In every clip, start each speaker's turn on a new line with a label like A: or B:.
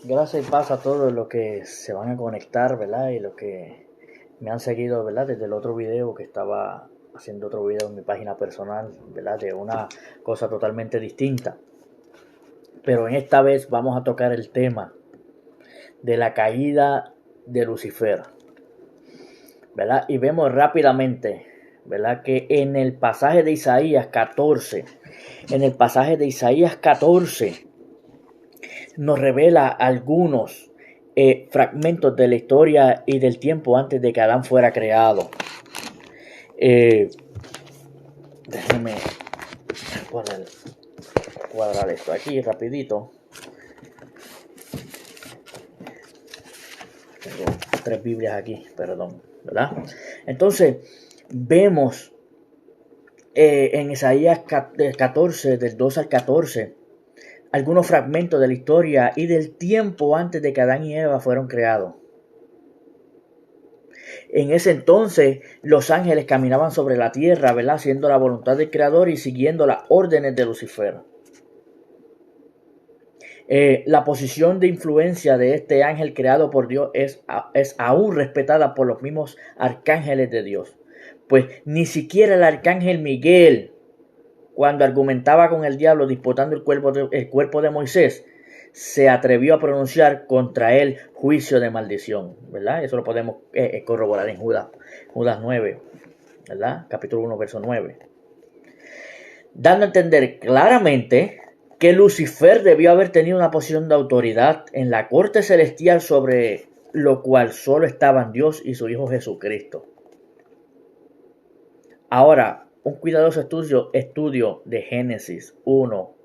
A: Gracias y paz a todos los que se van a conectar, ¿verdad? Y los que me han seguido, ¿verdad? Desde el otro video que estaba haciendo otro video en mi página personal, ¿verdad? De una cosa totalmente distinta. Pero en esta vez vamos a tocar el tema de la caída de Lucifer, ¿verdad? Y vemos rápidamente, ¿verdad? Que en el pasaje de Isaías 14, nos revela algunos fragmentos de la historia y del tiempo antes de que Adán fuera creado. Déjenme cuadrar esto aquí rapidito. Tengo 3 Biblias aquí, perdón, ¿verdad? Entonces, vemos en Isaías 14, del 2 al 14, algunos fragmentos de la historia y del tiempo antes de que Adán y Eva fueron creados. En ese entonces los ángeles caminaban sobre la tierra, ¿verdad? Haciendo la voluntad del Creador y siguiendo las órdenes de Lucifer. La posición de influencia de este ángel creado por Dios es aún respetada por los mismos arcángeles de Dios. Pues ni siquiera el arcángel Miguel, cuando argumentaba con el diablo disputando el cuerpo de Moisés, se atrevió a pronunciar contra él juicio de maldición, ¿verdad? Eso lo podemos corroborar en Judas 9, ¿verdad? Capítulo 1, verso 9. Dando a entender claramente que Lucifer debió haber tenido una posición de autoridad en la corte celestial sobre lo cual solo estaban Dios y su Hijo Jesucristo. Ahora, un cuidadoso estudio de Génesis 1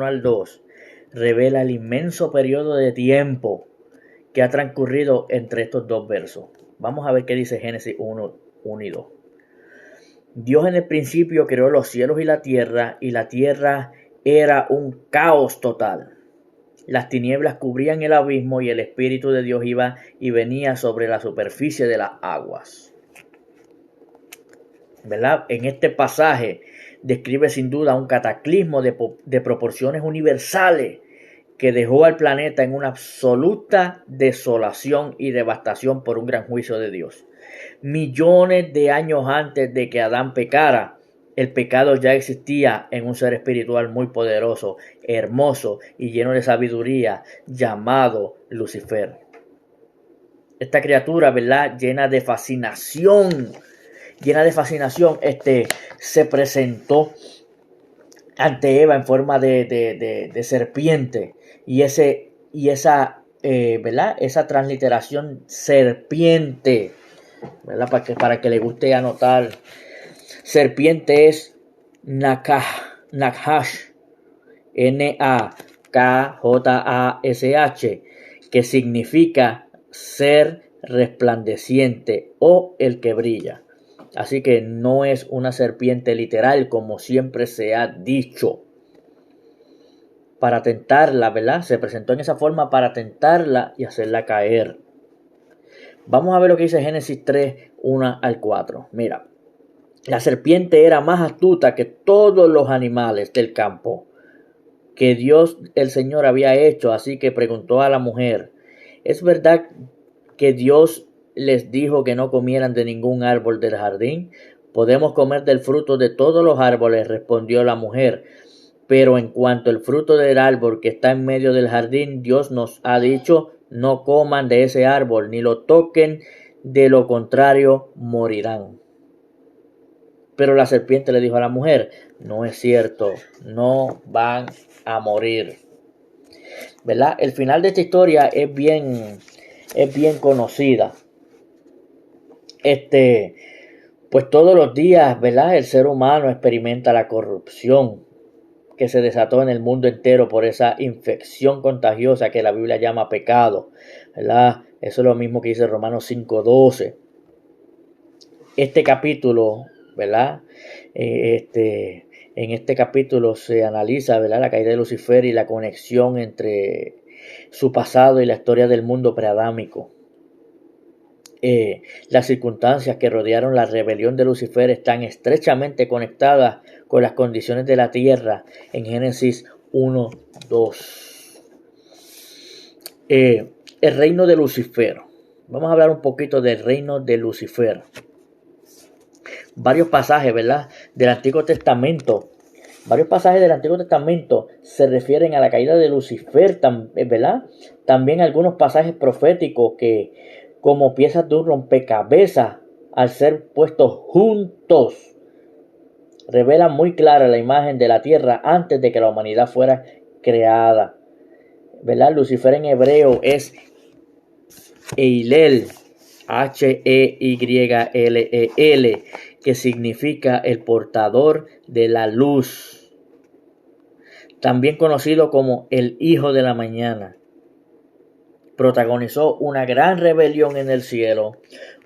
A: al 2 revela el inmenso periodo de tiempo que ha transcurrido entre estos dos versos. Vamos a ver qué dice Génesis 1 y 2. Dios en el principio creó los cielos y la tierra era un caos total. Las tinieblas cubrían el abismo y el Espíritu de Dios iba y venía sobre la superficie de las aguas. ¿Verdad? En este pasaje describe sin duda un cataclismo de proporciones universales que dejó al planeta en una absoluta desolación y devastación por un gran juicio de Dios. Millones de años antes de que Adán pecara, el pecado ya existía en un ser espiritual muy poderoso, hermoso y lleno de sabiduría, llamado Lucifer. Esta criatura, ¿verdad? Llena de fascinación, se presentó ante Eva en forma de serpiente. Y esa ¿verdad? Esa transliteración serpiente, ¿verdad? Para que le guste anotar. Serpiente es Nakhash, Nakjhash, que significa ser resplandeciente o el que brilla. Así que no es una serpiente literal como siempre se ha dicho. Para tentarla, ¿verdad? Se presentó en esa forma para tentarla y hacerla caer. Vamos a ver lo que dice Génesis 3, 1 al 4. Mira, la serpiente era más astuta que todos los animales del campo que Dios el Señor había hecho, así que preguntó a la mujer: ¿es verdad que Dios les dijo que no comieran de ningún árbol del jardín? Podemos comer del fruto de todos los árboles, respondió la mujer, pero en cuanto al fruto del árbol que está en medio del jardín, Dios nos ha dicho: no coman de ese árbol, ni lo toquen, de lo contrario morirán. Pero la serpiente le dijo a la mujer: no es cierto, no van a morir. ¿Verdad? El final de esta historia es bien conocida. Pues todos los días, ¿verdad? El ser humano experimenta la corrupción que se desató en el mundo entero por esa infección contagiosa que la Biblia llama pecado, ¿verdad? Eso es lo mismo que dice Romanos 5:12. Este capítulo, ¿verdad? En este capítulo se analiza, ¿verdad?, la caída de Lucifer y la conexión entre su pasado y la historia del mundo preadámico. Las circunstancias que rodearon la rebelión de Lucifer están estrechamente conectadas con las condiciones de la tierra en Génesis 1:2. El reino de Lucifer. Vamos a hablar un poquito del reino de Lucifer. Varios pasajes, ¿verdad?, del Antiguo Testamento. Varios pasajes del Antiguo Testamento se refieren a la caída de Lucifer, ¿verdad? También algunos pasajes proféticos que, como piezas de un rompecabezas, al ser puestos juntos, revelan muy clara la imagen de la tierra antes de que la humanidad fuera creada, ¿verdad? Lucifer en hebreo es Eilel, H-E-Y-L-E-L, que significa el portador de la luz, también conocido como el hijo de la mañana. Protagonizó una gran rebelión en el cielo,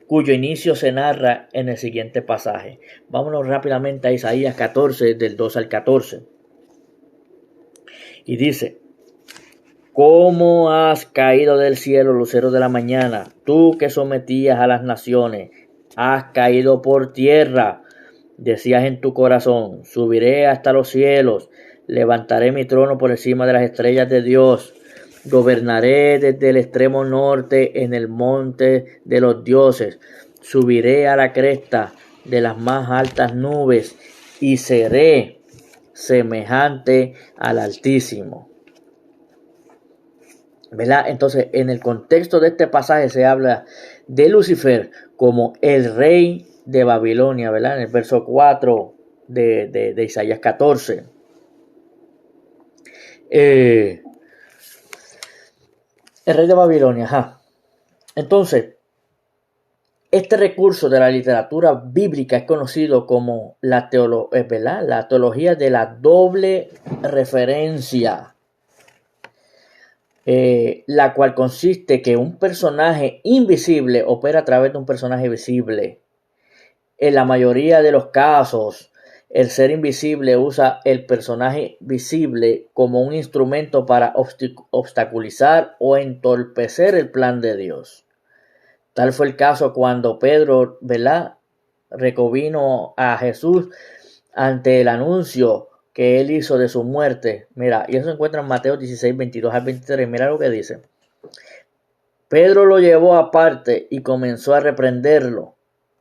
A: cuyo inicio se narra en el siguiente pasaje. Vámonos rápidamente a Isaías 14, del 2 al 14. Y dice: ¿Cómo has caído del cielo, lucero de la mañana, tú que sometías a las naciones? Has caído por tierra. Decías en tu corazón: subiré hasta los cielos, levantaré mi trono por encima de las estrellas de Dios. Gobernaré desde el extremo norte en el monte de los dioses. Subiré a la cresta de las más altas nubes y seré semejante al Altísimo. ¿Verdad? Entonces, en el contexto de este pasaje se habla de Lucifer como el rey de Babilonia, ¿verdad? En el verso 4 de Isaías 14. El rey de Babilonia, ajá. Entonces, este recurso de la literatura bíblica es conocido como la teología de la doble referencia. La cual consiste que un personaje invisible opera a través de un personaje visible. En la mayoría de los casos, el ser invisible usa el personaje visible como un instrumento para obstaculizar o entorpecer el plan de Dios. Tal fue el caso cuando Pedro, ¿verdad?, recovino a Jesús ante el anuncio que él hizo de su muerte. Mira, y eso se encuentra en Mateo 16, 22 al 23. Mira lo que dice. Pedro lo llevó aparte y comenzó a reprenderlo.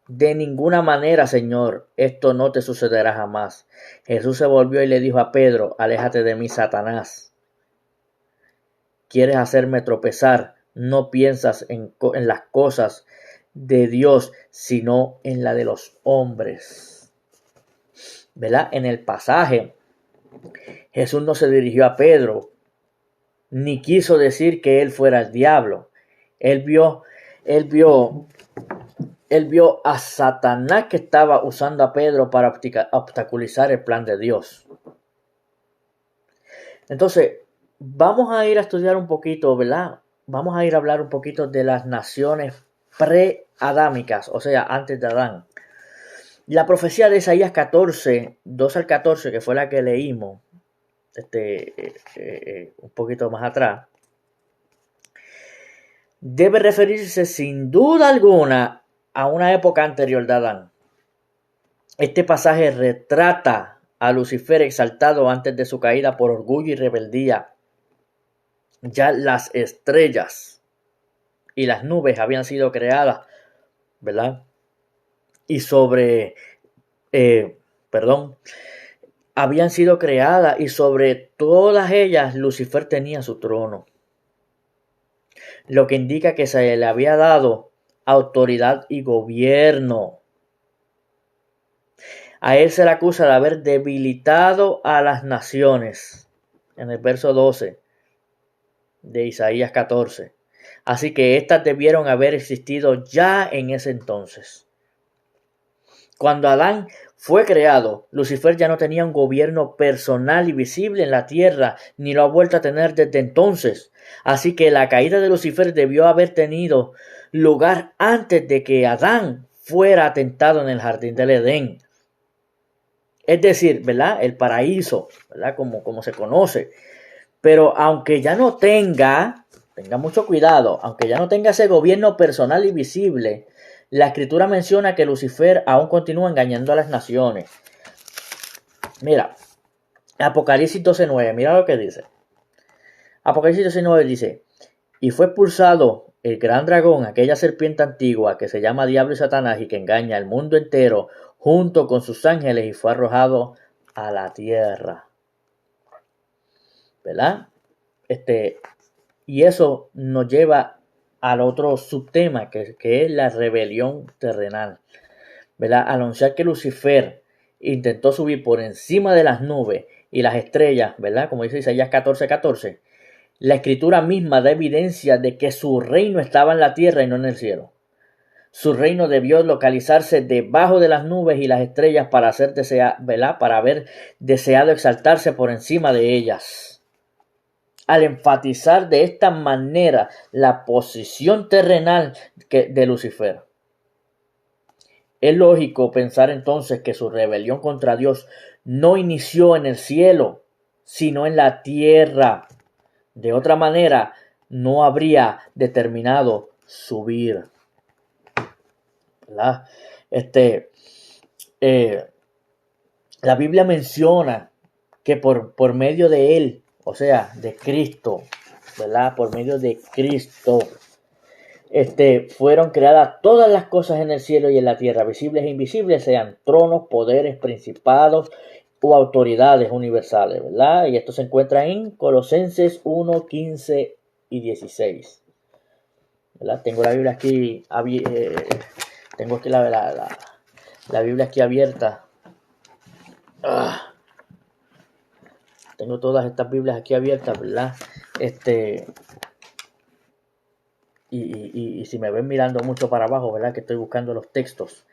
A: De ninguna manera, Señor, esto no te sucederá jamás. Jesús se volvió y le dijo a Pedro: aléjate de mí, Satanás. Quieres hacerme tropezar. No piensas en las cosas de Dios, sino en la de los hombres. ¿Verdad? En el pasaje, Jesús no se dirigió a Pedro, ni quiso decir que él fuera el diablo. Él vio a Satanás que estaba usando a Pedro para obstaculizar el plan de Dios. Entonces, vamos a ir a estudiar un poquito, ¿verdad? Vamos a ir a hablar un poquito de las naciones pre-adámicas, o sea, antes de Adán. La profecía de Isaías 14, 2 al 14, que fue la que leímos un poquito más atrás, debe referirse sin duda alguna a una época anterior de Adán. Este pasaje retrata a Lucifer exaltado antes de su caída por orgullo y rebeldía. Ya las estrellas y las nubes habían sido creadas, ¿verdad? Y habían sido creadas y sobre todas ellas Lucifer tenía su trono. Lo que indica que se le había dado autoridad y gobierno. A él se le acusa de haber debilitado a las naciones, en el verso 12 de Isaías 14. Así que éstas debieron haber existido ya en ese entonces. Cuando Adán fue creado, Lucifer ya no tenía un gobierno personal y visible en la tierra, ni lo ha vuelto a tener desde entonces. Así que la caída de Lucifer debió haber tenido lugar antes de que Adán fuera tentado en el jardín del Edén. Es decir, ¿verdad?, el paraíso, ¿verdad?, como se conoce. Pero aunque ya no tenga mucho cuidado, aunque ya no tenga ese gobierno personal y visible, la Escritura menciona que Lucifer aún continúa engañando a las naciones. Mira, Apocalipsis 12:9, mira lo que dice. Apocalipsis 12:9 dice: Y fue expulsado el gran dragón, aquella serpiente antigua que se llama Diablo y Satanás y que engaña al mundo entero, junto con sus ángeles, y fue arrojado a la tierra. ¿Verdad? Y eso nos lleva al otro subtema, que es la rebelión terrenal. ¿Verdad? Al anunciar que Lucifer intentó subir por encima de las nubes y las estrellas, ¿verdad? Como dice Isaías 14:14, la escritura misma da evidencia de que su reino estaba en la tierra y no en el cielo. Su reino debió localizarse debajo de las nubes y las estrellas para ¿verdad? Para haber deseado exaltarse por encima de ellas. Al enfatizar de esta manera la posición terrenal de Lucifer, es lógico pensar entonces que su rebelión contra Dios no inició en el cielo, sino en la tierra. De otra manera, no habría determinado subir. ¿Verdad? La Biblia menciona que por medio de él, o sea, de Cristo, ¿verdad? Por medio de Cristo, fueron creadas todas las cosas en el cielo y en la tierra, visibles e invisibles, sean tronos, poderes, principados o autoridades universales, ¿verdad? Y esto se encuentra en Colosenses 1, 15 y 16. ¿Verdad? Tengo la Biblia aquí, tengo aquí la Biblia aquí abierta. Tengo todas estas Biblias aquí abiertas, ¿verdad? Y si me ven mirando mucho para abajo, ¿verdad? Que estoy buscando los textos.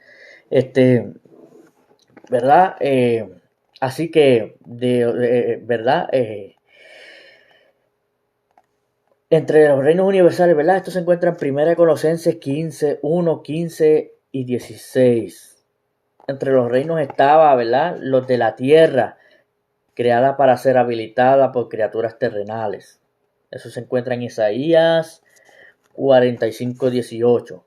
A: ¿Verdad? Así que, ¿verdad? Entre los reinos universales, ¿verdad? Esto se encuentra en 1 Colosenses 15, 1, 15 y 16. Entre los reinos estaba, ¿verdad? Los de la tierra, creada para ser habilitada por criaturas terrenales. Eso se encuentra en Isaías 45, 18.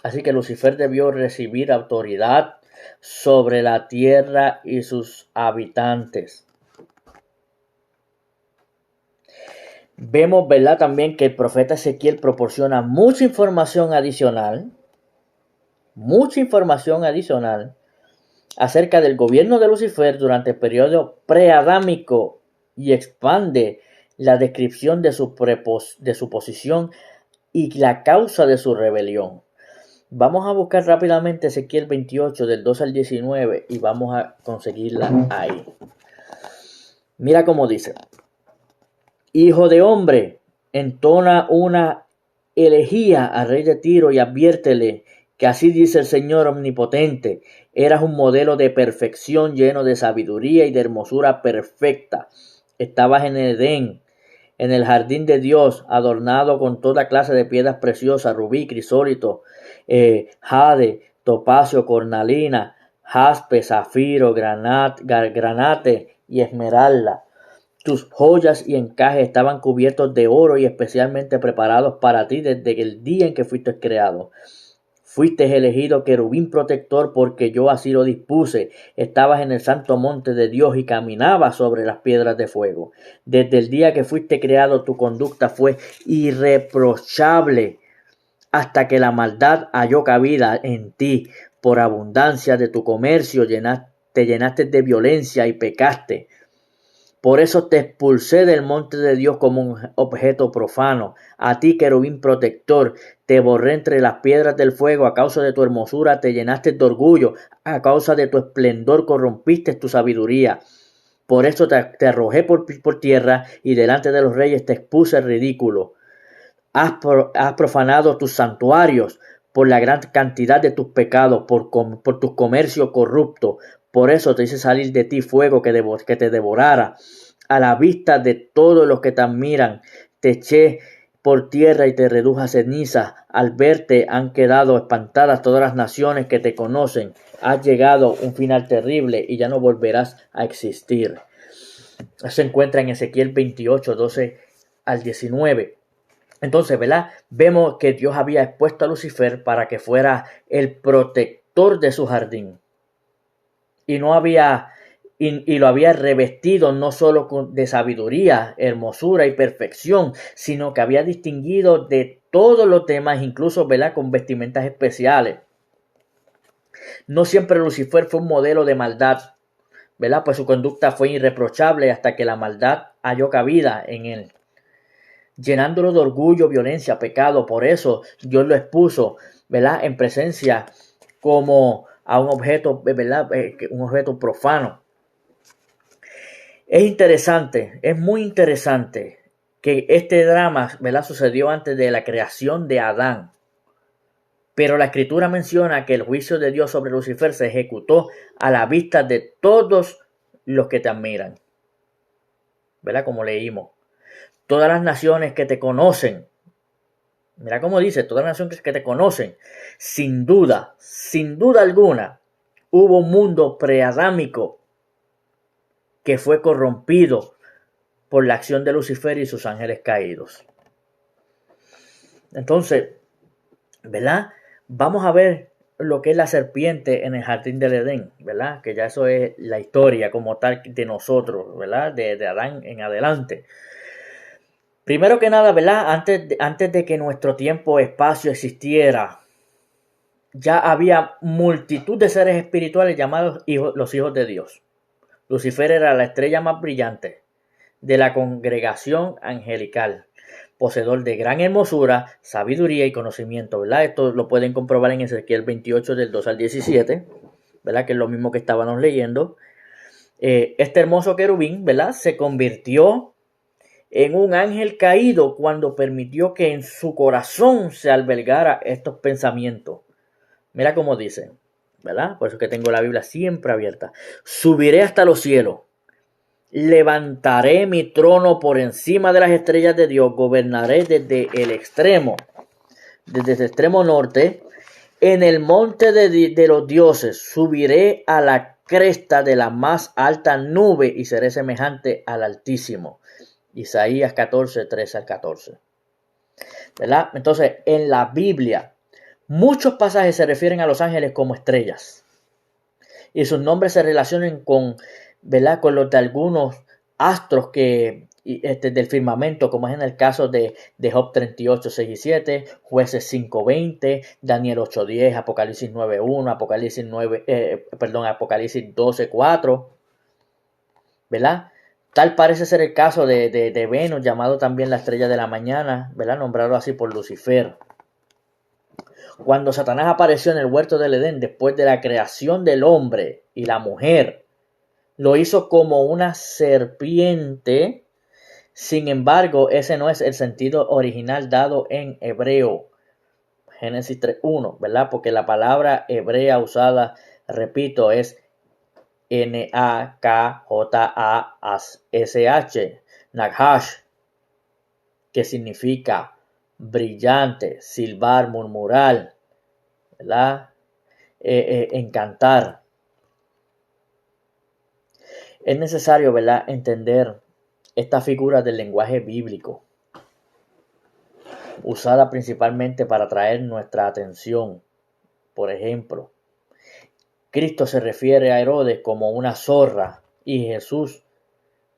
A: Así que Lucifer debió recibir autoridad sobre la tierra y sus habitantes. Vemos, ¿verdad? También que el profeta Ezequiel proporciona mucha información adicional acerca del gobierno de Lucifer durante el periodo preadámico y expande la descripción de su posición y la causa de su rebelión. Vamos a buscar rápidamente Ezequiel 28 del 2 al 19 y vamos a conseguirla ahí. Mira cómo dice: Hijo de hombre, entona una elegía al rey de Tiro y adviértele que así dice el Señor omnipotente: eras un modelo de perfección, lleno de sabiduría y de hermosura perfecta. Estabas en Edén, en el jardín de Dios, adornado con toda clase de piedras preciosas, rubí, crisólito, jade, topacio, cornalina, jaspe, zafiro, granate y esmeralda. Tus joyas y encajes estaban cubiertos de oro y especialmente preparados para ti desde el día en que fuiste creado. Fuiste elegido querubín protector porque yo así lo dispuse. Estabas en el santo monte de Dios y caminabas sobre las piedras de fuego. Desde el día que fuiste creado tu conducta fue irreprochable hasta que la maldad halló cabida en ti. Por abundancia de tu comercio te llenaste de violencia y pecaste. Por eso te expulsé del monte de Dios como un objeto profano. A ti, querubín protector, te borré entre las piedras del fuego. A causa de tu hermosura te llenaste de orgullo. A causa de tu esplendor corrompiste tu sabiduría. Por eso te arrojé por tierra y delante de los reyes te expuse ridículo. Has profanado tus santuarios por la gran cantidad de tus pecados, por tu comercio corrupto. Por eso te hice salir de ti fuego que te devorara. A la vista de todos los que te admiran, te eché por tierra y te reduje a cenizas. Al verte han quedado espantadas todas las naciones que te conocen. Has llegado un final terrible y ya no volverás a existir. Eso se encuentra en Ezequiel 28, 12 al 19. Entonces, ¿verdad? Vemos que Dios había expuesto a Lucifer para que fuera el protector de su jardín. Y no había y lo había revestido no solo de sabiduría, hermosura y perfección, sino que había distinguido de todos los demás, incluso, ¿verdad?, con vestimentas especiales. No siempre Lucifer fue un modelo de maldad, ¿verdad?, pues su conducta fue irreprochable hasta que la maldad halló cabida en él, llenándolo de orgullo, violencia, pecado. Por eso Dios lo expuso, ¿verdad?, en presencia como a un objeto, ¿verdad?, un objeto profano. Es interesante, es muy interesante que este drama, ¿verdad?, sucedió antes de la creación de Adán. Pero la Escritura menciona que el juicio de Dios sobre Lucifer se ejecutó a la vista de todos los que te admiran, ¿verdad?, como leímos. Todas las naciones que te conocen, mira cómo dice, todas las naciones que te conocen, sin duda alguna, hubo un mundo preadámico que fue corrompido por la acción de Lucifer y sus ángeles caídos. Entonces, ¿verdad?, vamos a ver lo que es la serpiente en el jardín del Edén, ¿verdad?, que ya eso es la historia como tal de nosotros, ¿verdad?, de Adán en adelante. Primero que nada, ¿verdad?, antes de que nuestro tiempo, espacio existiera, ya había multitud de seres espirituales llamados los hijos de Dios. Lucifer era la estrella más brillante de la congregación angelical, poseedor de gran hermosura, sabiduría y conocimiento, ¿verdad? Esto lo pueden comprobar en Ezequiel 28 del 2 al 17, ¿verdad?, que es lo mismo que estábamos leyendo. Este hermoso querubín, ¿verdad?, se convirtió en un ángel caído cuando permitió que en su corazón se albergara estos pensamientos. Mira cómo dice, ¿verdad? Por eso que tengo la Biblia siempre abierta. Subiré hasta los cielos. Levantaré mi trono por encima de las estrellas de Dios. Gobernaré desde el extremo norte. En el monte de los dioses subiré a la cresta de la más alta nube y seré semejante al Altísimo. Isaías 14, 13 al 14. ¿Verdad? Entonces, en la Biblia, muchos pasajes se refieren a los ángeles como estrellas. Y sus nombres se relacionan con, ¿verdad?, con los de algunos astros del firmamento, como es en el caso de Job 38, 6 y 7, Jueces 5, 20, Daniel 8, 10, Apocalipsis 9, 1, Apocalipsis 12, 4, ¿verdad? Tal parece ser el caso de Venus, llamado también la estrella de la mañana, ¿verdad?, nombrado así por Lucifer. Cuando Satanás apareció en el huerto del Edén después de la creación del hombre y la mujer, lo hizo como una serpiente. Sin embargo, ese no es el sentido original dado en hebreo. Génesis 3:1, ¿verdad? Porque la palabra hebrea usada, repito, es Nakjsh, Nakhash, que significa brillante, silbar, murmurar, ¿verdad? Encantar. Es necesario, ¿verdad?, entender esta figura del lenguaje bíblico, usada principalmente para atraer nuestra atención. Por ejemplo, Cristo se refiere a Herodes como una zorra y Jesús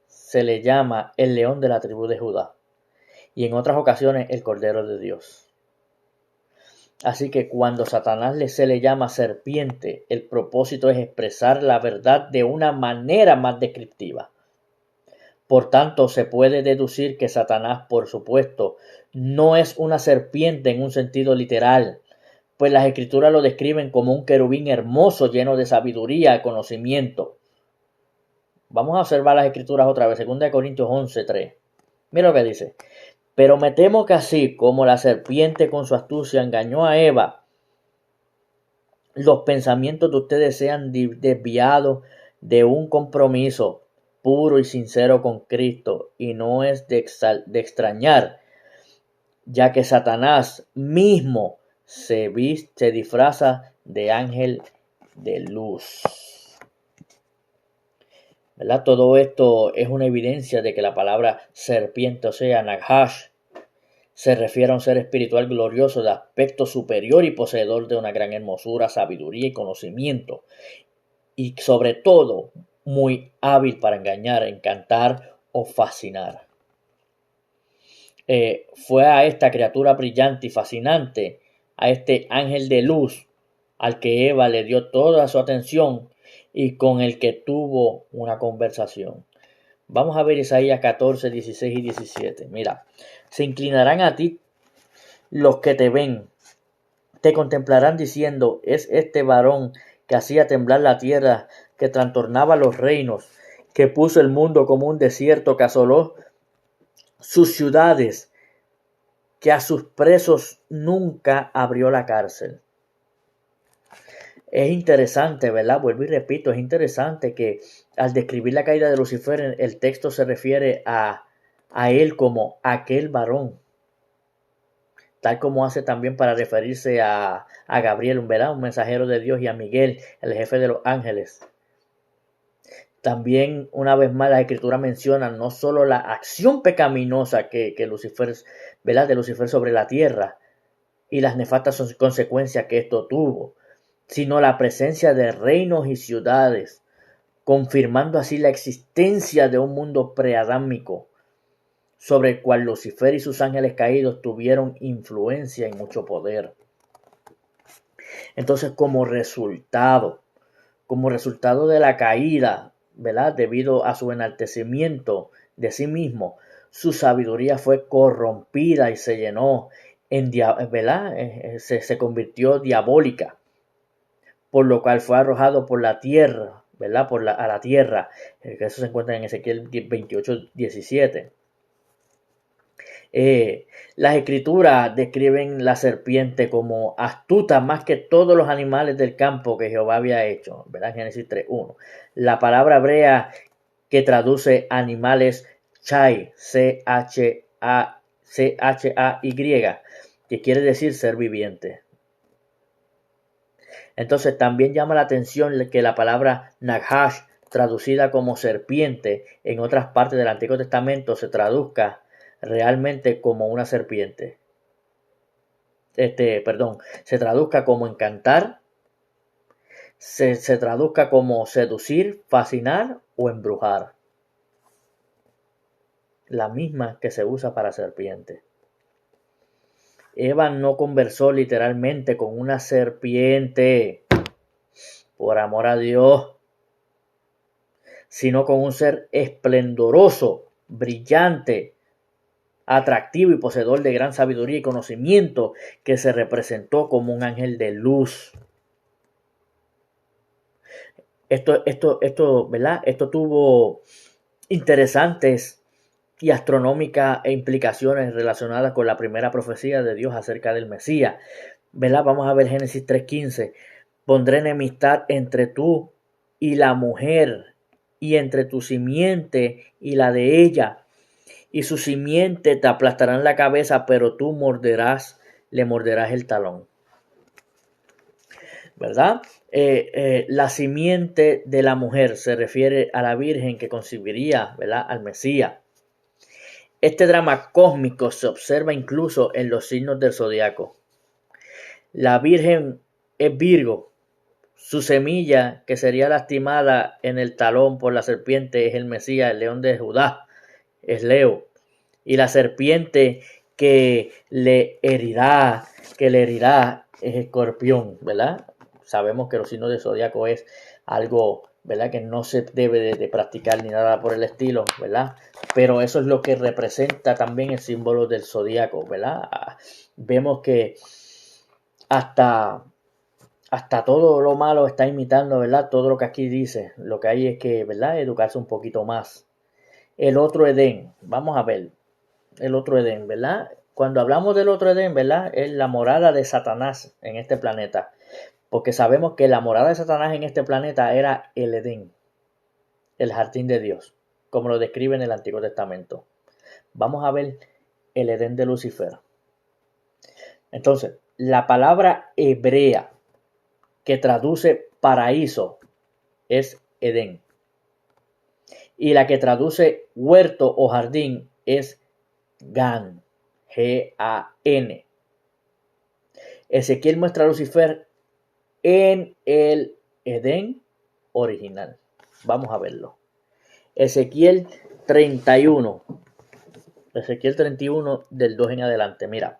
A: se le llama el león de la tribu de Judá, y en otras ocasiones el Cordero de Dios. Así que cuando Satanás se le llama serpiente, el propósito es expresar la verdad de una manera más descriptiva. Por tanto, se puede deducir que Satanás, por supuesto, no es una serpiente en un sentido literal, pues las Escrituras lo describen como un querubín hermoso lleno de sabiduría y conocimiento. Vamos a observar las Escrituras otra vez, 2 Corintios 11:3. Mira lo que dice. Pero me temo que así como la serpiente con su astucia engañó a Eva, los pensamientos de ustedes sean desviados de un compromiso puro y sincero con Cristo. Y no es de extrañar, ya que Satanás mismo se disfraza de ángel de luz. ¿Verdad? Todo esto es una evidencia de que la palabra serpiente, o sea, Nakhash, se refiere a un ser espiritual glorioso de aspecto superior y poseedor de una gran hermosura, sabiduría y conocimiento. Y sobre todo, muy hábil para engañar, encantar o fascinar. Fue a esta criatura brillante y fascinante, a este ángel de luz, al que Eva le dio toda su atención y con el que tuvo una conversación. Vamos a ver Isaías 14, 16 y 17. Mira, se inclinarán a ti los que te ven, te contemplarán diciendo, es este varón que hacía temblar la tierra, que trastornaba los reinos, que puso el mundo como un desierto, que asoló sus ciudades, que a sus presos nunca abrió la cárcel. Es interesante, ¿verdad? Vuelvo y repito, es interesante que al describir la caída de Lucifer, el texto se refiere a él como aquel varón, tal como hace también para referirse a Gabriel, ¿verdad? Un mensajero de Dios, y a Miguel, el jefe de los ángeles. También, una vez más, la Escritura menciona no solo la acción pecaminosa que Lucifer, ¿verdad? De Lucifer sobre la tierra y las nefastas consecuencias que esto tuvo, sino la presencia de reinos y ciudades, confirmando así la existencia de un mundo preadámico sobre el cual Lucifer y sus ángeles caídos tuvieron influencia y mucho poder. Entonces, como resultado de la caída, ¿verdad? Debido a su enaltecimiento de sí mismo, su sabiduría fue corrompida y se llenó ¿verdad? Se convirtió diabólica, por lo cual fue arrojado por la tierra, ¿verdad? A la tierra. Eso se encuentra en Ezequiel 28, 17. Las escrituras describen la serpiente como astuta más que todos los animales del campo que Jehová había hecho, ¿verdad? Génesis 3:1. La palabra hebrea que traduce animales, chai, C-H-A-Y, que quiere decir ser viviente. Entonces también llama la atención que la palabra Naghash, traducida como serpiente en otras partes del Antiguo Testamento, se traduzca realmente como una serpiente. Se traduzca como encantar, se traduzca como seducir, fascinar o embrujar. La misma que se usa para serpiente. Eva no conversó literalmente con una serpiente, por amor a Dios, sino con un ser esplendoroso, brillante, atractivo y poseedor de gran sabiduría y conocimiento, que se representó como un ángel de luz. ¿Verdad? Esto tuvo interesantes y astronómicas implicaciones relacionadas con la primera profecía de Dios acerca del Mesías, ¿verdad? Vamos a ver Génesis 3:15. Pondré enemistad entre tú y la mujer, y entre tu simiente y la de ella, y su simiente te aplastarán la cabeza, pero tú le morderás el talón. ¿Verdad? La simiente de la mujer se refiere a la Virgen que concibiría, ¿verdad?, al Mesías. Este drama cósmico se observa incluso en los signos del zodiaco. La Virgen es Virgo. Su semilla, que sería lastimada en el talón por la serpiente, es el Mesías, el león de Judá, es Leo. Y la serpiente que le herirá es Escorpión, ¿verdad? Sabemos que los signos del zodiaco es algo, ¿verdad?, que no se debe de practicar ni nada por el estilo, ¿verdad? Pero eso es lo que representa también el símbolo del zodiaco, ¿verdad? Vemos que hasta todo lo malo está imitando, ¿verdad?, todo lo que aquí dice. Lo que hay es que, ¿verdad?, educarse un poquito más. El otro Edén, vamos a ver, el otro Edén, ¿verdad? Cuando hablamos del otro Edén, ¿verdad?, es la morada de Satanás en este planeta. Porque sabemos que la morada de Satanás en este planeta era el Edén, el jardín de Dios, como lo describe en el Antiguo Testamento. Vamos a ver el Edén de Lucifer. Entonces, la palabra hebrea que traduce paraíso es Edén. Y la que traduce huerto o jardín es Gan, G-A-N. Ezequiel muestra a Lucifer en el Edén original. Vamos a verlo. Ezequiel 31. Ezequiel 31 del 2 en adelante. Mira.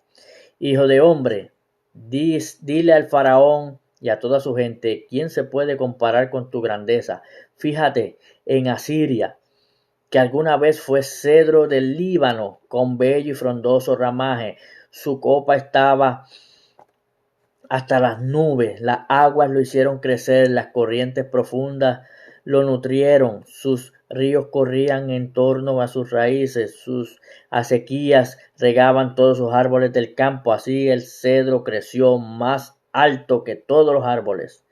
A: Hijo de hombre, dile al faraón y a toda su gente, ¿quién se puede comparar con tu grandeza? Fíjate en Asiria, que alguna vez fue cedro del Líbano, con bello y frondoso ramaje. Su copa estaba hasta las nubes, las aguas lo hicieron crecer, las corrientes profundas lo nutrieron, sus ríos corrían en torno a sus raíces, sus acequias regaban todos sus árboles del campo, así el cedro creció más alto que todos los árboles.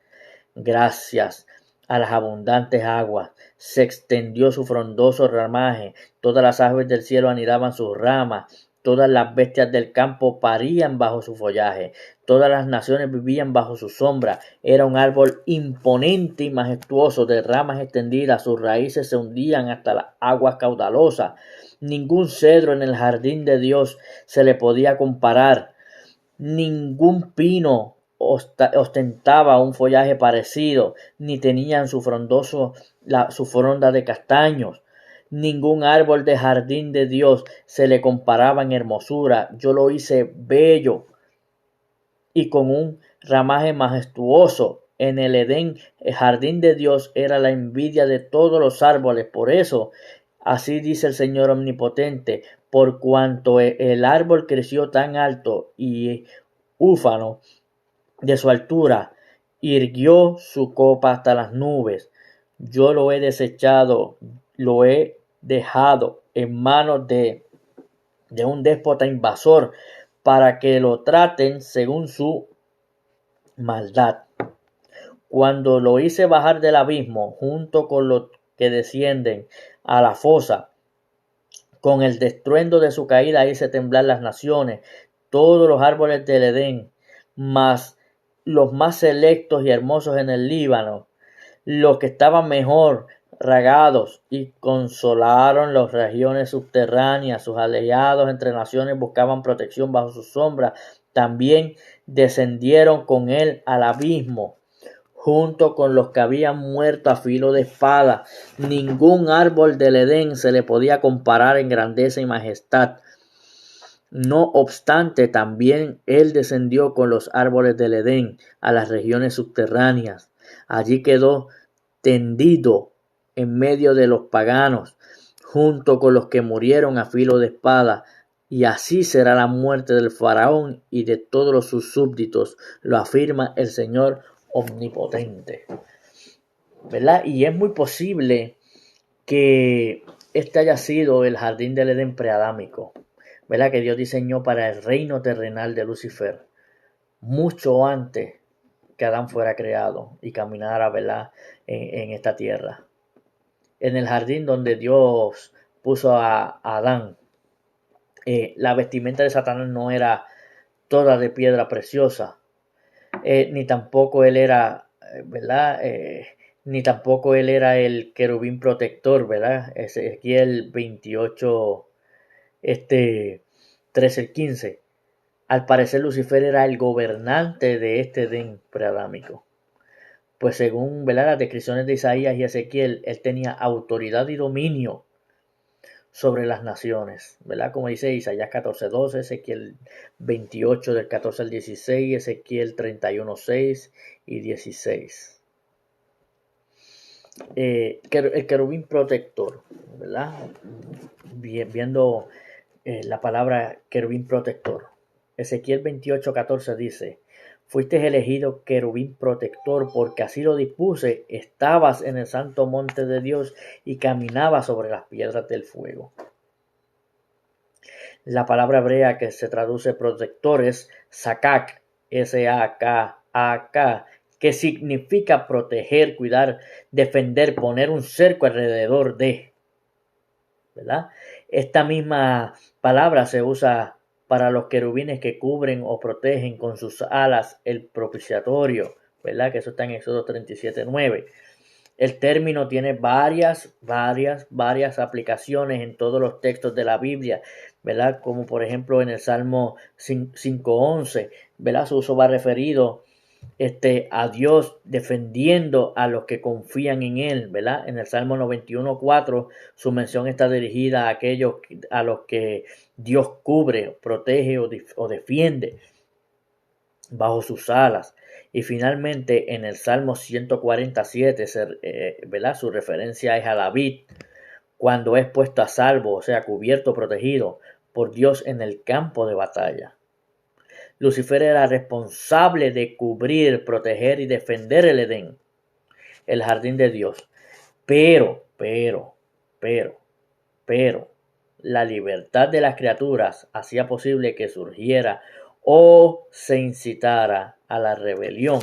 A: Gracias a las abundantes aguas se extendió su frondoso ramaje, todas las aves del cielo anidaban sus ramas, todas las bestias del campo parían bajo su follaje, todas las naciones vivían bajo su sombra. Era un árbol imponente y majestuoso, de ramas extendidas, sus raíces se hundían hasta las aguas caudalosas. Ningún cedro en el jardín de Dios se le podía comparar, ningún pino ostentaba un follaje parecido, ni tenían su fronda de castaños. Ningún árbol de jardín de Dios se le comparaba en hermosura. Yo lo hice bello y con un ramaje majestuoso. En el Edén, el jardín de Dios era la envidia de todos los árboles. Por eso, así dice el Señor Omnipotente, por cuanto el árbol creció tan alto y úfano de su altura, irguió su copa hasta las nubes. Yo lo he desechado, lo he dejado en manos de un déspota invasor para que lo traten según su maldad. Cuando lo hice bajar del abismo, junto con los que descienden a la fosa, con el estruendo de su caída hice temblar las naciones, todos los árboles del Edén, mas los más selectos y hermosos en el Líbano, los que estaban mejor ragados, y consolaron las regiones subterráneas. Sus aliados entre naciones buscaban protección bajo su sombra. También descendieron con él al abismo, junto con los que habían muerto a filo de espada. Ningún árbol del Edén se le podía comparar en grandeza y majestad. No obstante, también él descendió con los árboles del Edén a las regiones subterráneas. Allí quedó tendido en medio de los paganos, junto con los que murieron a filo de espada. Y así será la muerte del faraón y de todos sus súbditos, lo afirma el Señor Omnipotente. ¿Verdad? Y es muy posible que este haya sido el jardín del Edén preadámico, ¿verdad? Que Dios diseñó para el reino terrenal de Lucifer, mucho antes que Adán fuera creado y caminara, ¿verdad?, en esta tierra. En el jardín donde Dios puso a Adán, la vestimenta de Satanás no era toda de piedra preciosa, ni tampoco él era, ¿verdad?, ni tampoco él era el querubín protector, ¿verdad? Ezequiel 28, 13 al 15. Al parecer Lucifer era el gobernante de este Edén preadámico. Pues según, ¿verdad?, las descripciones de Isaías y Ezequiel, él tenía autoridad y dominio sobre las naciones, ¿verdad? Como dice Isaías 14:12, Ezequiel 28 del 14 al 16, Ezequiel 31:6 y 16. El querubín protector, ¿verdad? Viendo la palabra querubín protector. Ezequiel 28:14 dice: fuiste elegido querubín protector, porque así lo dispuse, estabas en el santo monte de Dios y caminabas sobre las piedras del fuego. La palabra hebrea que se traduce protector es sakak, S-A-K-A-K, que significa proteger, cuidar, defender, poner un cerco alrededor de, ¿verdad? Esta misma palabra se usa para los querubines que cubren o protegen con sus alas el propiciatorio, ¿verdad? Que eso está en Éxodo 37:9. El término tiene varias aplicaciones en todos los textos de la Biblia, ¿verdad? Como por ejemplo en el Salmo 5:11, ¿verdad? Su uso va referido a Dios, defendiendo a los que confían en Él, ¿verdad? En el Salmo 91:4, su mención está dirigida a aquellos a los que Dios cubre, protege o defiende bajo sus alas. Y finalmente en el Salmo 147, ¿verdad? Su referencia es a David, cuando es puesto a salvo, o sea, cubierto, protegido por Dios en el campo de batalla. Lucifer era responsable de cubrir, proteger y defender el Edén, el jardín de Dios. Pero, la libertad de las criaturas hacía posible que surgiera o se incitara a la rebelión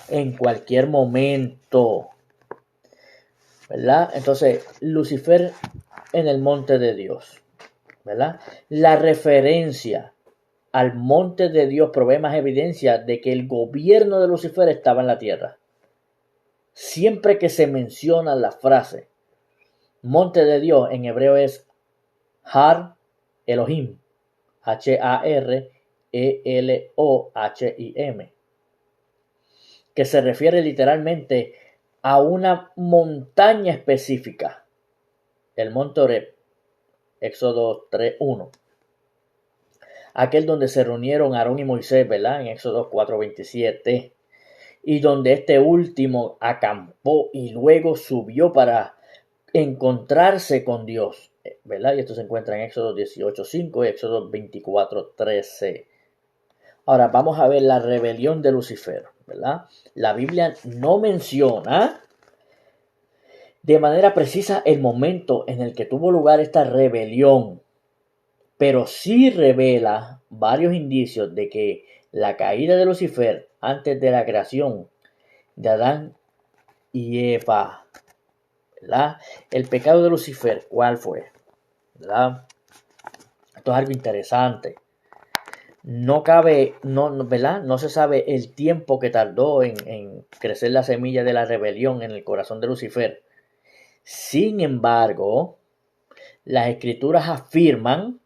A: en cualquier momento, ¿verdad? Entonces, Lucifer en el monte de Dios, ¿verdad? La referencia al monte de Dios provee más evidencia de que el gobierno de Lucifer estaba en la tierra. Siempre que se menciona la frase monte de Dios en hebreo es Har Elohim, H-A-R-E-L-O-H-I-M, que se refiere literalmente a una montaña específica, el monte Oreb, Éxodo 3:1. Aquel donde se reunieron Aarón y Moisés, ¿verdad? En Éxodo 4:27. Y donde este último acampó y luego subió para encontrarse con Dios, ¿verdad? Y esto se encuentra en Éxodo 18:5 y Éxodo 24:13. Ahora vamos a ver la rebelión de Lucifer, ¿verdad? La Biblia no menciona de manera precisa el momento en el que tuvo lugar esta rebelión, pero sí revela varios indicios de que la caída de Lucifer antes de la creación de Adán y Eva, ¿verdad? El pecado de Lucifer, ¿cuál fue? ¿Verdad? Esto es algo interesante. No cabe, ¿verdad? No se sabe el tiempo que tardó en crecer la semilla de la rebelión en el corazón de Lucifer. Sin embargo, las escrituras afirman,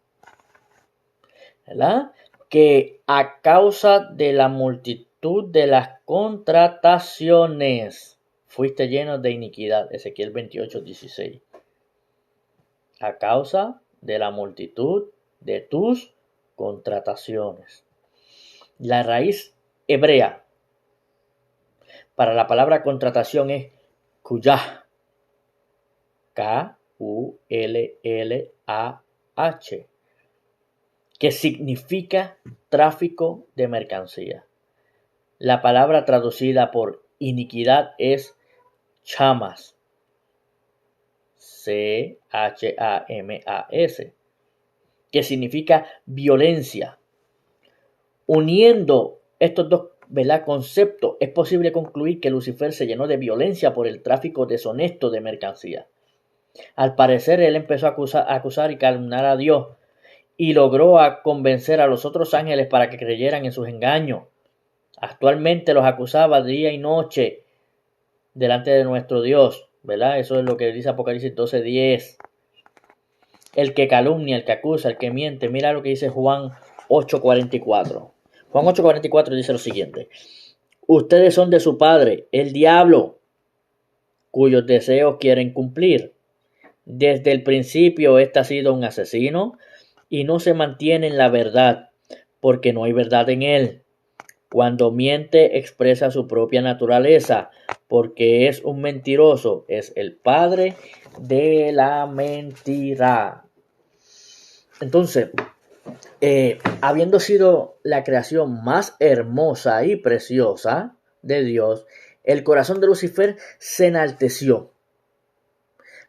A: ¿verdad?, que a causa de la multitud de las contrataciones fuiste lleno de iniquidad. Ezequiel 28:16. A causa de la multitud de tus contrataciones. La raíz hebrea para la palabra contratación es kuyah, K-U-L-L-A-H, que significa tráfico de mercancía. La palabra traducida por iniquidad es chamas, C-H-A-M-A-S, que significa violencia. Uniendo estos dos, ¿verdad?, conceptos, es posible concluir que Lucifer se llenó de violencia por el tráfico deshonesto de mercancía. Al parecer, él empezó a acusar y calumniar a Dios y logró convencer a los otros ángeles para que creyeran en sus engaños. Actualmente los acusaba día y noche delante de nuestro Dios, ¿verdad? Eso es lo que dice Apocalipsis 12:10. El que calumnia, el que acusa, el que miente. Mira lo que dice Juan 8:44. Juan 8:44 dice lo siguiente: ustedes son de su padre, el diablo, cuyos deseos quieren cumplir. Desde el principio ha sido un asesino y no se mantiene en la verdad, porque no hay verdad en él. Cuando miente expresa su propia naturaleza, porque es un mentiroso, es el padre de la mentira. Entonces, habiendo sido la creación más hermosa y preciosa de Dios, el corazón de Lucifer se enalteció,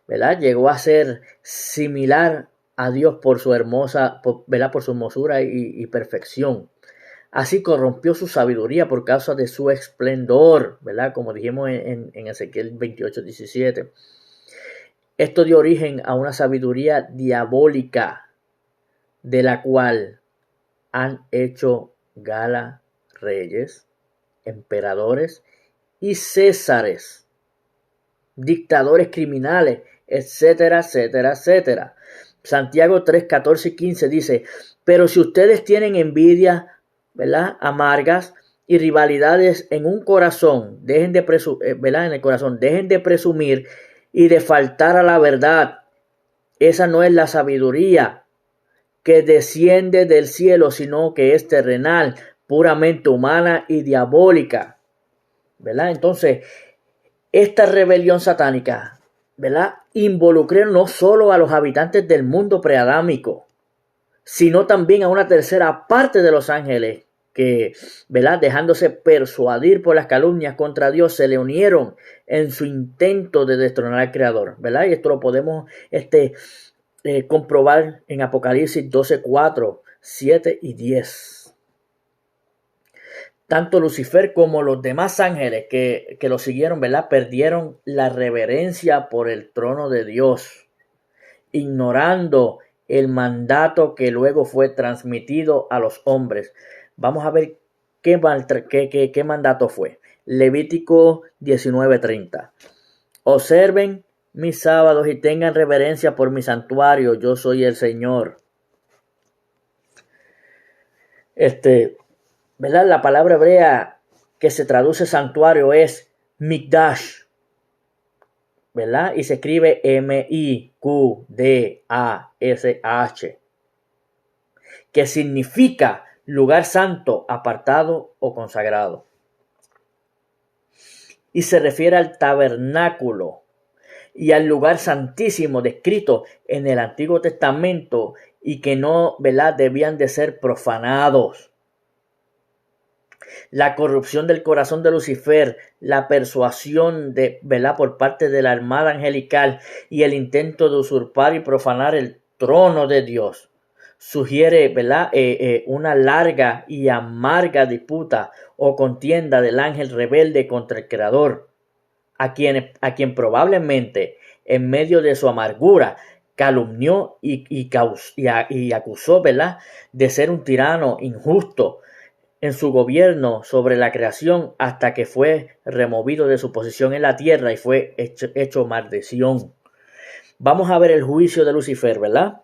A: ¿verdad? Llegó a ser similar a Dios por su ¿verdad?, por su hermosura y perfección. Así corrompió su sabiduría por causa de su esplendor, ¿verdad? Como dijimos en Ezequiel 28:17. Esto dio origen a una sabiduría diabólica, de la cual han hecho gala reyes, emperadores y césares, dictadores criminales, etcétera, etcétera, etcétera. Santiago 3:14 y 15 dice: pero si ustedes tienen envidia, ¿verdad?, amargas y rivalidades en un corazón, ¿verdad? En el corazón, dejen de presumir y de faltar a la verdad. Esa no es la sabiduría que desciende del cielo, sino que es terrenal, puramente humana y diabólica, ¿verdad? Entonces, esta rebelión satánica, ¿verdad?, involucró no solo a los habitantes del mundo preadámico, sino también a una tercera parte de los ángeles que, ¿verdad?, dejándose persuadir por las calumnias contra Dios, se le unieron en su intento de destronar al Creador, ¿verdad? Y esto lo podemos comprobar en Apocalipsis 12:4, 7 y 10. Tanto Lucifer como los demás ángeles que lo siguieron, ¿verdad?, perdieron la reverencia por el trono de Dios, ignorando el mandato que luego fue transmitido a los hombres. Vamos a ver qué mandato fue. Levítico 19:30. Observen mis sábados y tengan reverencia por mi santuario. Yo soy el Señor. ¿Verdad? La palabra hebrea que se traduce santuario es Mikdash, ¿verdad? Y se escribe M-I-Q-D-A-S-H, que significa lugar santo, apartado o consagrado. Y se refiere al tabernáculo y al lugar santísimo descrito en el Antiguo Testamento y que no, ¿verdad?, debían de ser profanados. La corrupción del corazón de Lucifer, la persuasión ¿verdad?, por parte de la armada angelical y el intento de usurpar y profanar el trono de Dios sugiere, ¿verdad?, una larga y amarga disputa o contienda del ángel rebelde contra el Creador, a quien probablemente en medio de su amargura calumnió y acusó, ¿verdad?, de ser un tirano injusto en su gobierno sobre la creación, hasta que fue removido de su posición en la tierra y fue hecho maldición. Vamos a ver el juicio de Lucifer, ¿verdad?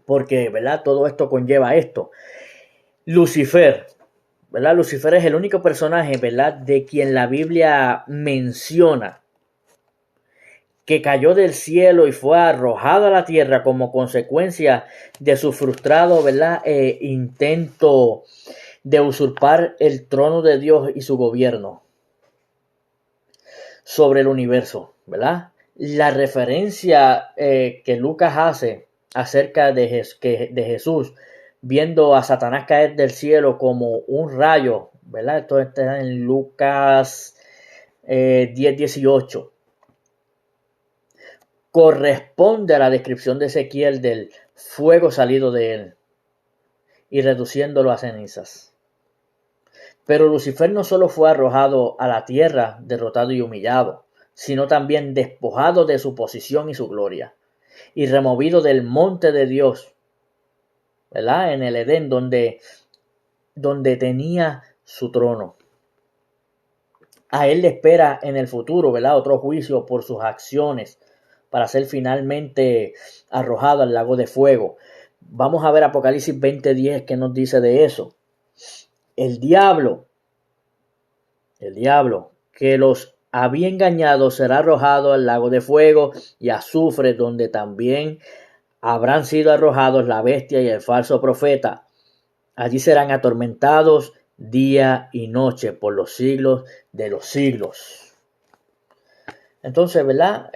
A: Porque, ¿verdad?, todo esto conlleva esto. Lucifer, ¿verdad? Lucifer es el único personaje, ¿verdad?, de quien la Biblia menciona que cayó del cielo y fue arrojado a la tierra como consecuencia de su frustrado, ¿verdad?, intento de usurpar el trono de Dios y su gobierno sobre el universo, ¿verdad? La referencia que Lucas hace acerca de Jesús viendo a Satanás caer del cielo como un rayo, ¿verdad? Esto está en Lucas 10:18. Corresponde a la descripción de Ezequiel del fuego salido de él y reduciéndolo a cenizas. Pero Lucifer no solo fue arrojado a la tierra, derrotado y humillado, sino también despojado de su posición y su gloria, y removido del monte de Dios, ¿verdad?, en el Edén, donde tenía su trono. A él le espera en el futuro, ¿verdad?, otro juicio por sus acciones, para ser finalmente arrojado al lago de fuego. Vamos a ver Apocalipsis 20:10, que nos dice de eso. El diablo, que los había engañado, será arrojado al lago de fuego y azufre, donde también habrán sido arrojados la bestia y el falso profeta. Allí serán atormentados día y noche por los siglos de los siglos. Entonces, ¿verdad?,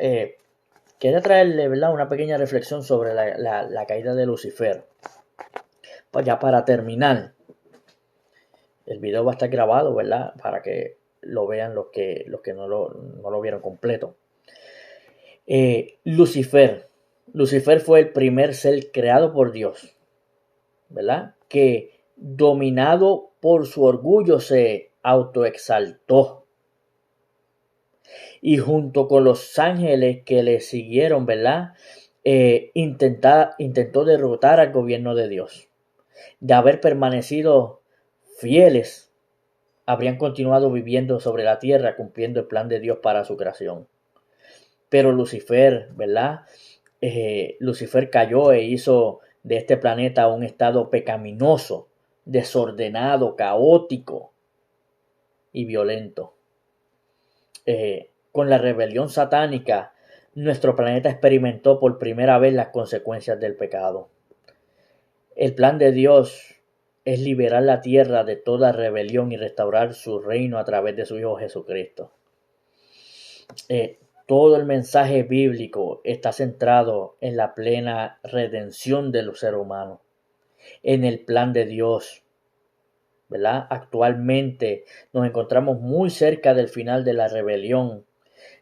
A: quería traerle, ¿verdad?, una pequeña reflexión sobre la caída de Lucifer. Pues ya para terminar, el video va a estar grabado, ¿verdad?, para que lo vean los que no lo vieron completo. Lucifer fue el primer ser creado por Dios, ¿verdad?, que dominado por su orgullo se autoexaltó. Y junto con los ángeles que le siguieron, ¿verdad?, intentó derrotar al gobierno de Dios. De haber permanecido fieles, habrían continuado viviendo sobre la tierra, cumpliendo el plan de Dios para su creación. Pero Lucifer, ¿verdad?, Lucifer cayó e hizo de este planeta un estado pecaminoso, desordenado, caótico. y violento. Con la rebelión satánica, nuestro planeta experimentó por primera vez las consecuencias del pecado. El plan de Dios es liberar la tierra de toda rebelión y restaurar su reino a través de su Hijo Jesucristo. Todo el mensaje bíblico está centrado en la plena redención de los seres humanos, en el plan de Dios, ¿verdad? Actualmente nos encontramos muy cerca del final de la rebelión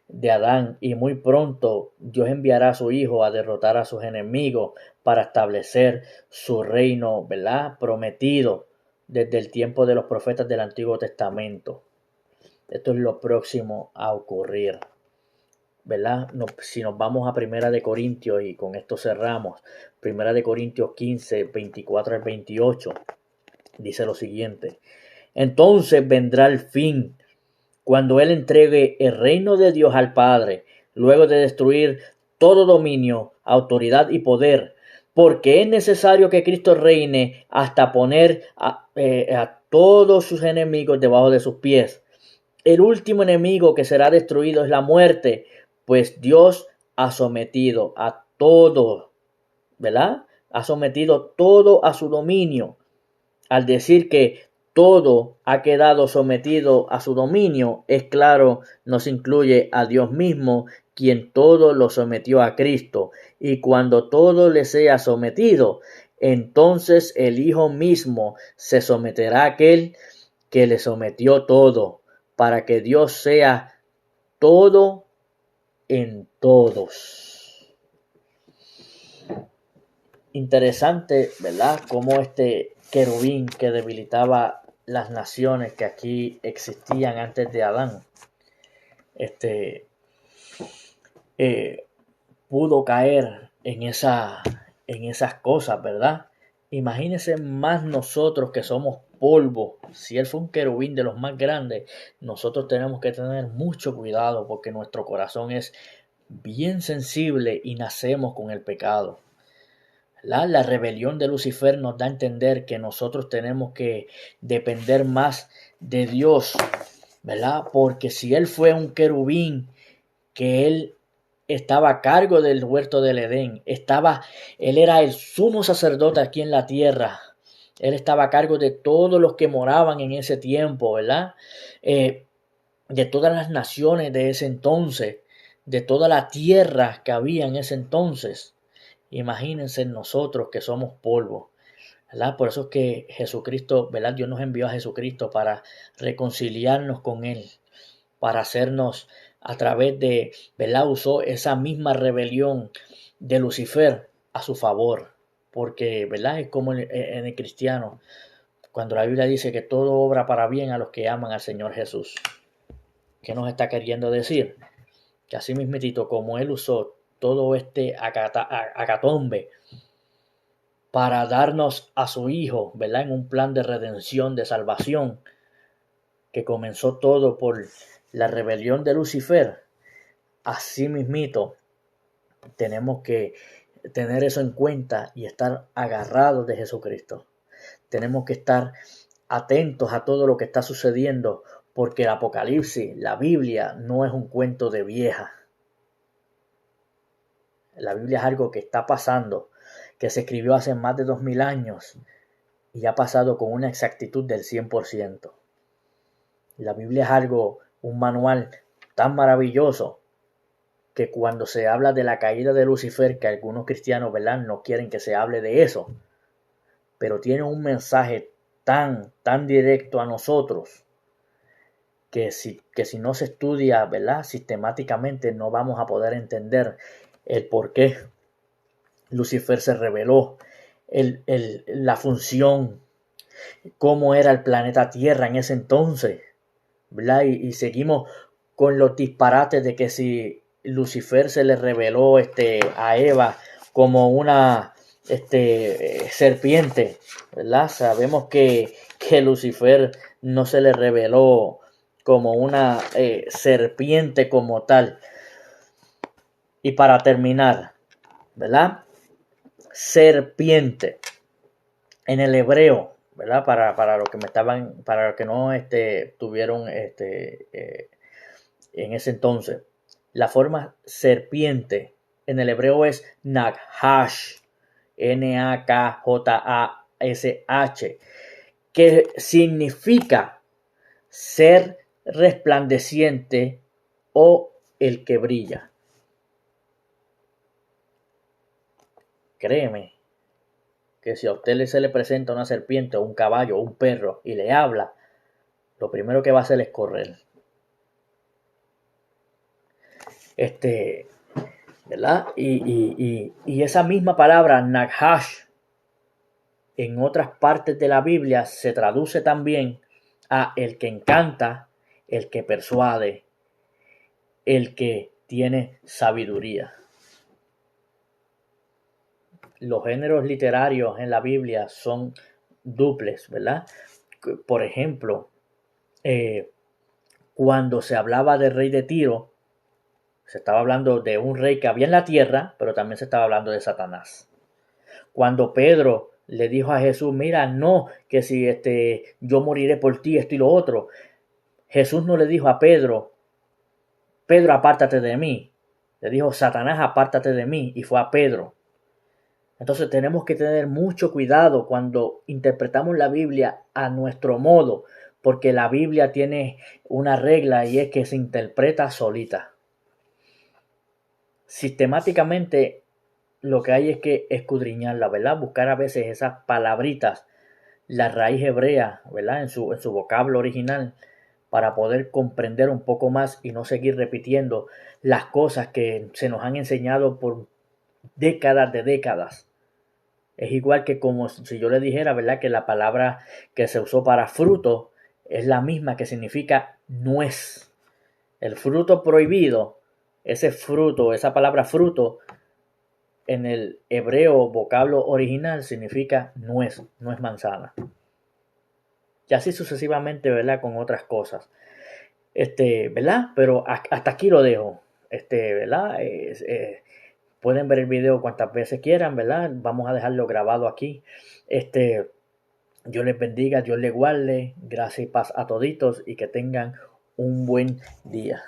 A: de Adán y muy pronto Dios enviará a su Hijo a derrotar a sus enemigos para establecer su reino, ¿verdad? Prometido desde el tiempo de los profetas del Antiguo Testamento. Esto es lo próximo a ocurrir, ¿verdad? Si nos vamos a Primera de Corintios, y con esto cerramos, Primera de Corintios 15, 24 al 28, dice lo siguiente: entonces vendrá el fin, cuando Él entregue el reino de Dios al Padre, luego de destruir todo dominio, autoridad y poder, porque es necesario que Cristo reine hasta poner a todos sus enemigos debajo de sus pies. El último enemigo que será destruido es la muerte, pues Dios ha sometido a todo, ¿verdad? Ha sometido todo a su dominio. Al decir que todo ha quedado sometido a su dominio, es claro, nos incluye a Dios mismo, quien todo lo sometió a Cristo. Y cuando todo le sea sometido, entonces el Hijo mismo se someterá a aquel que le sometió todo, para que Dios sea todo en todos. Interesante, ¿verdad? Cómo este querubín que debilitaba las naciones que aquí existían antes de Adán, pudo caer en esas cosas, ¿verdad? Imagínense más nosotros que somos polvo. Si él fue un querubín de los más grandes, nosotros tenemos que tener mucho cuidado porque nuestro corazón es bien sensible y nacemos con el pecado. La rebelión de Lucifer nos da a entender que nosotros tenemos que depender más de Dios, ¿verdad? Porque si él fue un querubín, que él estaba a cargo del huerto del Edén, él era el sumo sacerdote aquí en la tierra, él estaba a cargo de todos los que moraban en ese tiempo, ¿verdad? De todas las naciones de ese entonces, de toda la tierra que había en ese entonces. Imagínense nosotros que somos polvo, ¿verdad? Por eso es que Jesucristo, ¿verdad? Dios nos envió a Jesucristo para reconciliarnos con Él, para hacernos a través de, ¿verdad? Usó esa misma rebelión de Lucifer a su favor, porque, ¿verdad? Es como en el cristiano, cuando la Biblia dice que todo obra para bien a los que aman al Señor Jesús. ¿Qué nos está queriendo decir? Que así mismitito, como Él usó todo este acatombe para darnos a su Hijo, ¿verdad? En un plan de redención, de salvación, que comenzó todo por la rebelión de Lucifer. Así mismito, tenemos que tener eso en cuenta y estar agarrados de Jesucristo. Tenemos que estar atentos a todo lo que está sucediendo, porque el Apocalipsis, la Biblia, no es un cuento de vieja. La Biblia es algo que está pasando, que se escribió hace más de 2000 años y ha pasado con una exactitud del 100%. La Biblia es un manual tan maravilloso que cuando se habla de la caída de Lucifer, que algunos cristianos, ¿verdad?, no quieren que se hable de eso, pero tiene un mensaje tan directo a nosotros que si no se estudia, ¿verdad?, sistemáticamente, no vamos a poder entender el por qué Lucifer se rebeló, la función, cómo era el planeta Tierra en ese entonces, ¿verdad? Y seguimos con los disparates de que si Lucifer se le reveló a Eva como una serpiente, ¿verdad? Sabemos que Lucifer no se le reveló como una serpiente como tal. Y para terminar, ¿verdad? Serpiente en el hebreo, ¿verdad? Para los que me estaban, para los que no tuvieron en ese entonces. La forma serpiente en el hebreo es Nakhash, Nakhsh, que significa ser resplandeciente o el que brilla. Créeme que si a usted se le presenta una serpiente o un caballo o un perro y le habla, lo primero que va a hacer es correr. ¿Verdad? Y esa misma palabra, Nakhash, en otras partes de la Biblia se traduce también a el que encanta, el que persuade, el que tiene sabiduría. Los géneros literarios en la Biblia son duples, ¿verdad? Por ejemplo, cuando se hablaba del rey de Tiro, se estaba hablando de un rey que había en la tierra, pero también se estaba hablando de Satanás. Cuando Pedro le dijo a Jesús, mira, no, que si yo moriré por ti, esto y lo otro. Jesús no le dijo a Pedro, Pedro, apártate de mí. Le dijo, Satanás, apártate de mí. Y fue a Pedro. Entonces tenemos que tener mucho cuidado cuando interpretamos la Biblia a nuestro modo, porque la Biblia tiene una regla y es que se interpreta solita. Sistemáticamente lo que hay es que escudriñarla, ¿verdad? Buscar a veces esas palabritas, la raíz hebrea, ¿verdad? En su vocablo original, para poder comprender un poco más y no seguir repitiendo las cosas que se nos han enseñado por décadas de décadas. Es igual que como si yo le dijera, ¿verdad? Que la palabra que se usó para fruto es la misma que significa nuez. El fruto prohibido, ese fruto, esa palabra fruto, en el hebreo vocablo original significa nuez, nuez manzana. Y así sucesivamente, ¿verdad? Con otras cosas. ¿Verdad? Pero hasta aquí lo dejo. ¿Verdad? Pueden ver el video cuantas veces quieran, ¿verdad? Vamos a dejarlo grabado aquí. Dios les bendiga, Dios les guarde. Gracias y paz a toditos y que tengan un buen día.